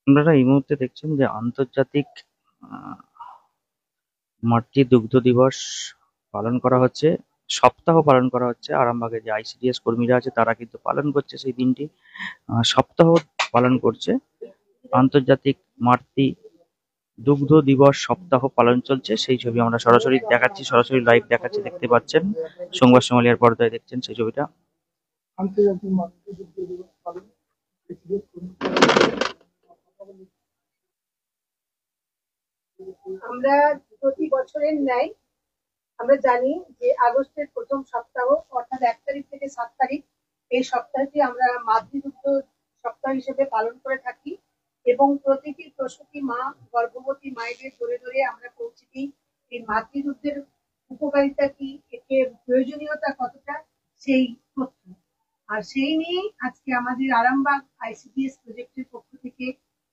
আপনারা এই মুহূর্তে দেখছেন যে আন্তর্জাতিক আহ, মাতৃ দুগ্ধ দিবস পালন করা হচ্ছে, সপ্তাহ পালন করা হচ্ছে। আরামবাগে যে আইসিডিএস কর্মীরা আছে তারা কিন্তু পালন করছে সেই দিনটি, সপ্তাহ পালন করছে। আন্তর্জাতিক মাতৃ দুগ্ধ দিবস সপ্তাহ পালন চলছে, সেই ছবি আমরা সরাসরি দেখাচ্ছি, সরাসরি লাইভ দেখাচ্ছি, দেখতে পাচ্ছেন। সংবাদ সম্মেলনের পর্দায় দেখছেন সেই ছবিটা। আন্তর্জাতিক মাতৃ দুগ্ধ দিবস পালন। আমরা প্রতি বছরের ন্যায় আমরা জানি যে আগস্টের প্রথম সপ্তাহ অর্থাৎ 1 তারিখ থেকে 7 তারিখ এই সপ্তাহটি আমরা মাতৃদুগ্ধ সপ্তাহ হিসেবে পালন করে থাকি এবং প্রতিটি প্রসূতি মা, গর্ভবতী মায়েদের ধরে ধরে আমরা পৌঁছে দিই এই মাতৃদুগ্ধের উপকারিতা কি, এর প্রয়োজনীয়তা কতটা, সেই তথ্য। আর সেই নিয়েই আজকে আমাদের আরামবাগ আইসিডিএস প্রজেক্টের পক্ষ থেকে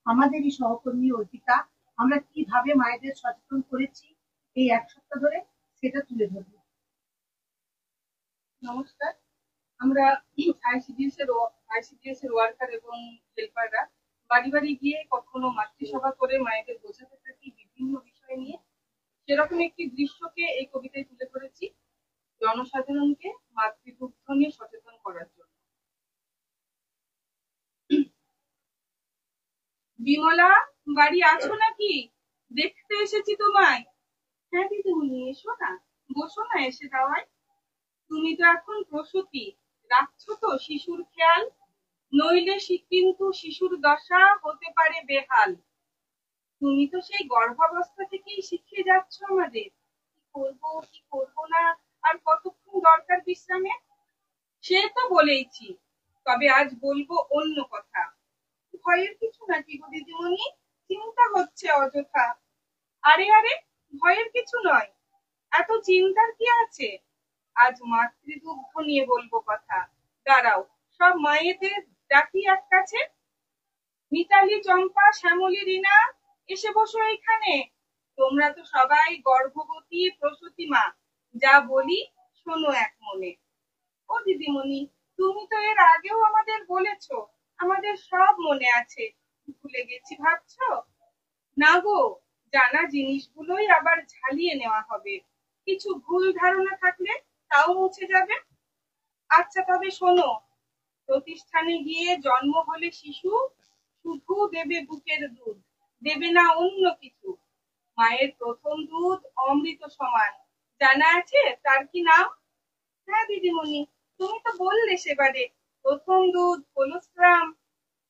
আমাদেরই সহকর্মী অর্পিতা আমরা কিভাবে মায়েদের সচেতন করেছি এই 1 সপ্তাহ ধরে সেটা তুলে ধরবো। নমস্কার। আমরা আইসিডিএস এর ওয়ার্কার এবং হেল্পাররা বাড়ি বাড়ি গিয়ে কখনো মাতৃসভা করে মায়েদের বোঝাতে থাকি বিভিন্ন বিষয় নিয়ে। সেরকম একটি দৃশ্যকে এই কবিতায় তুলে ধরেছি, জনসাধারণকে মাতৃদুগ্ধ নিয়ে সচেতন করার জন্য। বিমলা, বাড়ি আছো নাকি? দেখতে এসেছি তোমায়। হ্যাঁ দিদিমণি, এসো না, বসো না এসে দাওয়ায়। তুমি তো এখন প্রসূতি, রাখছো তো শিশুর খেয়াল, নইলে কিন্তু শিশুর দশা হতে পারে বেহাল। তুমি তো সেই গর্ভাবস্থা থেকেই শিখিয়ে যাচ্ছ আমাদের কি করবো কি করবো না, আর কতক্ষণ দরকার বিশ্রামে। সে তো বলেইছি, তবে আজ বলবো অন্য কথা। ভয়ের কিছু নাকি গো দিদিমণি, চিন্তা হচ্ছে অযথা। আরে আরে, ভয়ের কিছু নয়, এত চিন্তার কি আছে? আজ মাতৃদুগ্ধ নিয়ে বলবো কথা। দাঁড়াও, সব মায়েদের ডাকি এক কাছে। মিতালি, চম্পা, শ্যামলী, রিনা, এসে বসো এখানে। তোমরা তো সবাই গর্ভবতী প্রসূতি মা, যা বলি শোনো এক মনে। ও দিদিমণি, তুমি তো এর আগেও আমাদের বলেছো, আমাদের সব মনে আছে, ভুলে গেছি ভাবছো? না গো, জানা জিনিসগুলোই আবার ঝালিয়ে নেওয়া হবে, কিছু ভুল ধারণা থাকলে তাও মুছে যাবে। আচ্ছা তবে শোনো, প্রতিষ্ঠানে গিয়ে জন্ম হলে শিশু শুধু দেবে বুকের দুধ, দেবে না অন্য কিছু। মায়ের প্রথম দুধ অমৃত সমান, জানা আছে তার কি নাম? হ্যাঁ দিদিমণি, তুমি তো বললে সেবারে, প্রথম দুধ কোলোস্ট্রাম।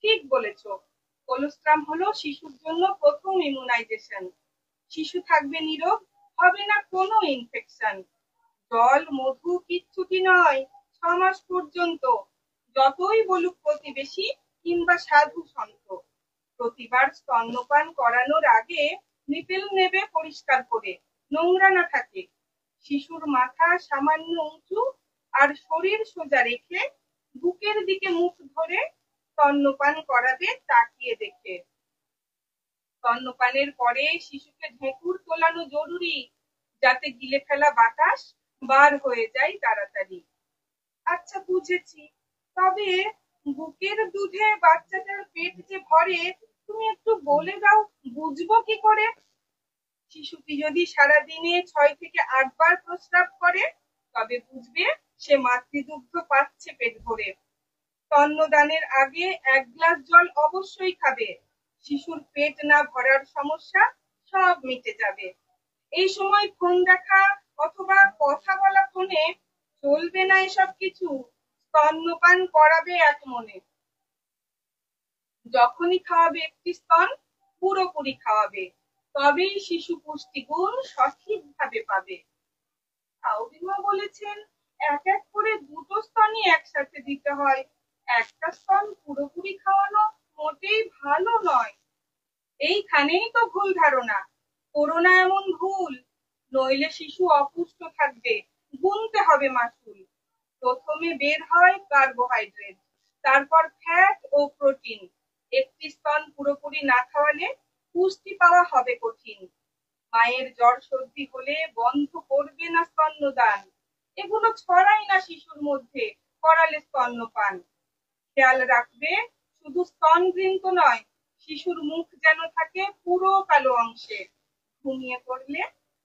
ঠিক বলেছো, কোলোস্ট্রাম হলো শিশুর জন্য প্রথম ইমিউনাইজেশন। শিশু থাকবে নীরব, হবে না কোনো ইনফেকশন। জল মধু কিচ্ছুটি নয় 6 মাস পর্যন্ত, যতই বলুক প্রতিবেশী কিংবা সাধু সন্ত। প্রতিবার স্তন্যপান করানোর আগে নিপেল নেবে পরিষ্কার করে, নোংরা না থাকে। শিশুর মাথা সামান্য উঁচু আর শরীর সোজা রেখে বুকের দিকে মুখ ধরে স্তন্যপান করাবে তাকিয়ে দেখে। স্তন্যপানের পরে শিশুকে ঢেকুর তোলানো জরুরি, যাতে গিলে ফেলা বাতাস বার হয়ে যায় তাড়াতাড়ি। আচ্ছা বুঝেছি, তবে বুকের দুধে বাচ্চাটার পেট যে ভরে তুমি একটু বলে দাও, বুঝবো কি করে? শিশুটি যদি সারাদিনে 6 থেকে 8 বার প্রস্রাব করে, তবে বুঝবে সে মাতৃদুগ্ধ পাচ্ছে পেট ভরে। স্তন্যদানের আগে 1 গ্লাস জল অবশ্যই খাবে, শিশুর পেট না ভরার সমস্যা সব মিটে যাবে। এই সময় ফোন দেখা অথবা কথা বলা ফোনে চলবে না এসব কিছু, স্তন্যপান করাবে এক মনে। যখনই খাওয়াবে একটি স্তন, পুরোপুরি খাওয়াবে, তবেই শিশু পুষ্টিগুণ সঠিকভাবে পাবে। আউরিমা বলেছেন এক এক করে 2টো স্তনই একসাথে দিতে হয়, একটা স্তন পুরোপুরি খাওয়ানো মোটেই ভালো নয়। এইখানেই তো ভুল ধারণা, করোনা এমন ভুল, নইলে শিশু অপুষ্ট থাকবে, গুনতে হবে মাসুল। প্রথমে বের হয় কার্বোহাইড্রেট, তারপর ফ্যাট ও প্রোটিন। একটি স্তন পুরোপুরি না খাওয়ালে পুষ্টি পাওয়া হবে কঠিন। মায়ের জ্বর সর্দি হলে বন্ধ করবে না স্তন্যদান, এগুলো ছড়াই না শিশুর মধ্যে করালে স্তন্যপান। খেয়াল রাখবে শুধু স্তন ঘৃন্ত নয়, শিশুর মুখ যেন থাকে পুরো কালো অংশে। ঘুমিয়ে পড়লে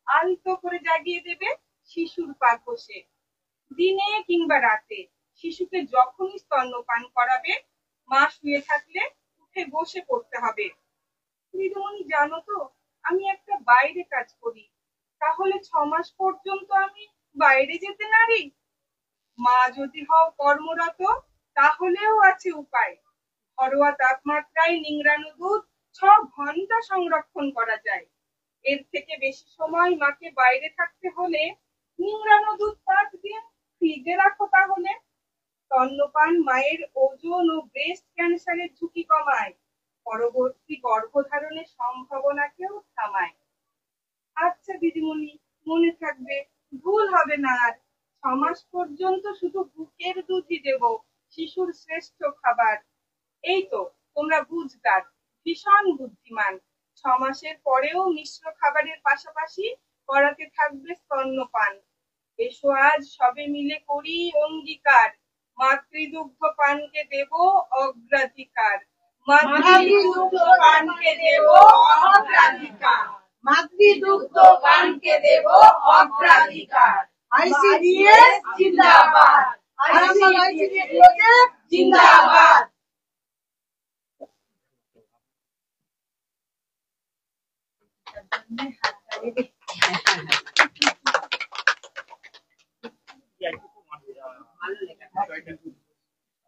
আলতো করে জাগিয়ে দেবে শিশুর পা ঘষে। দিনে কিংবা রাতে শিশুকে যখনই স্তন্যপান করাবে, মা শুয়ে থাকলে উঠে বসে পড়তে হবে। দিদিমণি, জানো তো আমি একটা বাইরে কাজ করি, তাহলে 6 মাস পর্যন্ত আমি বাইরে যেতে নারি? মা যদি হও কর্মরত, তাহলেও আছে উপায়। ঘরোয়া তাপমাত্রায় নিংড়ানো দুধ 6 ঘন্টা সংরক্ষণ করা যায়। এর থেকে বেশি সময় মাকে বাইরে থাকতে হলে নিংড়ানো দুধ 5 দিন ফ্রিজে রাখো তাহলে। স্তন্যপান মায়ের ওজন ও ব্রেস্ট ক্যান্সারের ঝুঁকি কমায়, পরবর্তী গর্ভধারণের সম্ভাবনাকেও থামায়। আচ্ছা দিদিমণি, মনে থাকবে, ভুল হবে না আর। 6 মাস পর্যন্ত শুধু বুকের দুধই দেব, শিশুর শ্রেষ্ঠ খাবার। এই তো, তোমরা বুঝদার, ভীষণ বুদ্ধিমান। 6 মাসের পরেও মিশ্র খাবারের পাশাপাশি করাতে থাকবে স্তন্যপান। এসো আজ সবে মিলে করি অঙ্গীকার, মাতৃদুগ্ধ পানকে দেব অগ্রাধিকার। মাতৃদুগ্ধ পানকে দেব অগ্রাধিকার। মাতৃদুগ্ধ পানকে দেব অগ্রাধিকার। আইসিডিএস জিন্দাবাদ। আইসিডিএস প্রজেক্ট জিন্দাবাদ।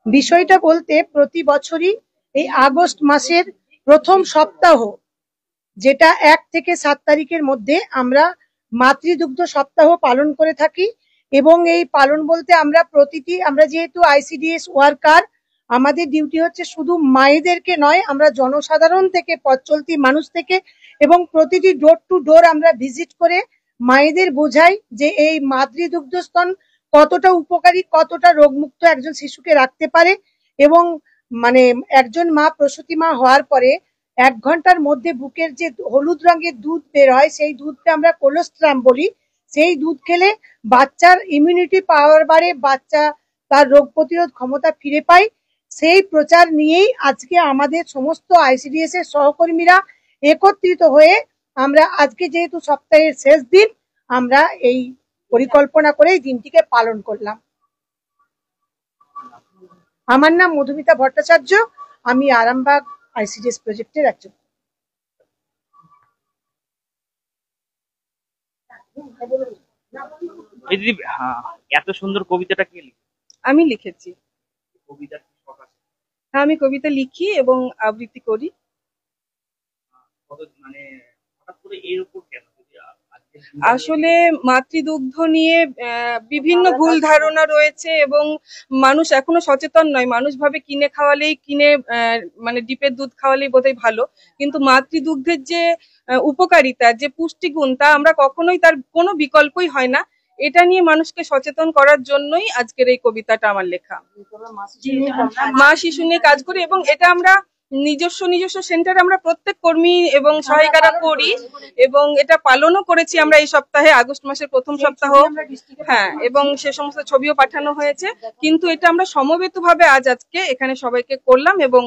বিষয়টা বলতে প্রতি বছরই এই আগস্ট মাসের প্রথম সপ্তাহ, যেটা 1 থেকে 7 তারিখের মধ্যে আমরা মাতৃদুগ্ধ সপ্তাহ পালন করে থাকি। এবং এই পালন বলতে আমরা যেহেতু আইসিডিএস ওয়ার্কার, আমাদের ডিউটি হচ্ছে শুধু মায়েদেরকে নয়, আমরা জনসাধারণ থেকে, পথ চলতি মানুষ থেকে এবং প্রতিটি ডোর টু ডোর আমরা ভিজিট করে মায়েদের বোঝাই যে এই মাতৃদুগ্ধ স্তন কতটা উপকারী, কতটা রোগমুক্ত একজন শিশুকে রাখতে পারে। এবং মানে একজন মা প্রসূতি মা হওয়ার পরে 1 ঘন্টার মধ্যে বুকের যে হলুদ রঙের দুধ বের হয়, সেই দুধকে আমরা কোলোস্ট্রাম বলি। সেই দুধ খেলে বাচ্চার ইমিউনিটি পাওয়ার বাড়ে, বাচ্চা তার রোগ প্রতিরোধ ক্ষমতা ফিরে পায়। সেই প্রচার নিয়েই আজকে আমাদের সমস্ত আইসিডিএস এর সহকর্মীরা একত্রিত হয়ে আমরা আজকে যেহেতু সপ্তাহের শেষ দিন, আমরা এই পরিকল্পনা করে এই দিনটিকে পালন করলাম। আমার নাম মধুমিতা ভট্টাচার্য, আমি আরামবাগ আইসিডিএস প্রজেক্টের একজন। দিদি, এত সুন্দর কবিতাটা কে লিখে? আমি লিখেছি। কবিতার কি শখ আছে? হ্যাঁ, আমি কবিতা লিখি এবং আবৃত্তি করি। মানে হঠাৎ করে এর উপর কেন? আসলে মাতৃদুগ্ধ নিয়ে বিভিন্ন ভুল ধারণা রয়েছে এবং মানুষ এখনো সচেতন নয়। মানুষ ভাবে কিনে খাওয়ালেই মানে ডিপের দুধ খাওয়ালেই বোধহয় ভালো, কিন্তু মাতৃদুগ্ধের যে উপকারিতা, যে পুষ্টিগুণ, তা আমরা কখনোই, তার কোনো বিকল্পই হয় না। এটা নিয়ে মানুষকে সচেতন করার জন্যই আজকের এই কবিতাটা আমার লেখা। মা শিশু নিয়ে কাজ করি এবং এটা আমরা নিজস্ব সেন্টারে আমরা প্রত্যেক কর্মী এবং সহায়িকারা করি এবং এটা পালনও করেছি আমরা এই সপ্তাহে, আগস্ট মাসের প্রথম সপ্তাহ। হ্যাঁ, এবং সে সমস্ত ছবিও পাঠানো হয়েছে। কিন্তু এটা আমরা সমবেতভাবে আজকে এখানে সবাইকে করলাম এবং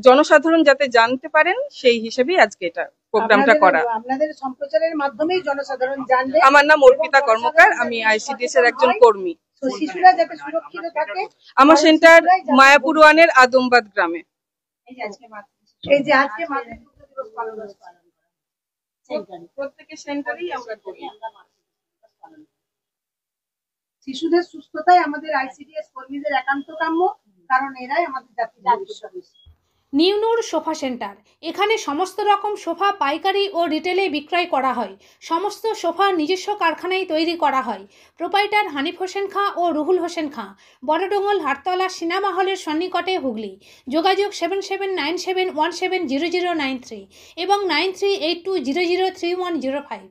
জনসাধারণ যাতে জানতে পারেন সেই হিসেবেই আজকে এটা প্রোগ্রামটা করা। আপনাদের সম্প্রচারের মাধ্যমেই জনসাধারণ জানবে। আমার নাম অর্পিতা কর্মকার, আমি আইসিডিএস এর একজন কর্মী। শিশুরা যাতে সুরক্ষিত থাকে। আমার সেন্টার মায়াপুর ওয়ানের আদমবাদ গ্রামে। এই যে আজকে মাতৃদুগ্ধ দিবস পালন হচ্ছে, প্রত্যেকের সেন্টারেই আমরা করি। শিশুদের সুস্থতাই আমাদের আইসিডিএস কর্মীদের একান্ত কাম্য, কারণ এরাই আমাদের জাতির ভবিষ্যৎ। নিউ নূর সোফা সেন্টার, এখানে সমস্ত রকম সোফা পাইকারি ও রিটেলে বিক্রয় করা হয়। সমস্ত সোফা নিজস্ব কারখানায় তৈরি করা হয়। প্রোপাইটার হানিফ হোসেন খাঁ ও রুহুল হোসেন খাঁ, বড়ডোঙ্গল হাটতলা সিনেমা হলের সন্নিকটে, হুগলি। যোগাযোগ 7797170093 এবং 9382003105।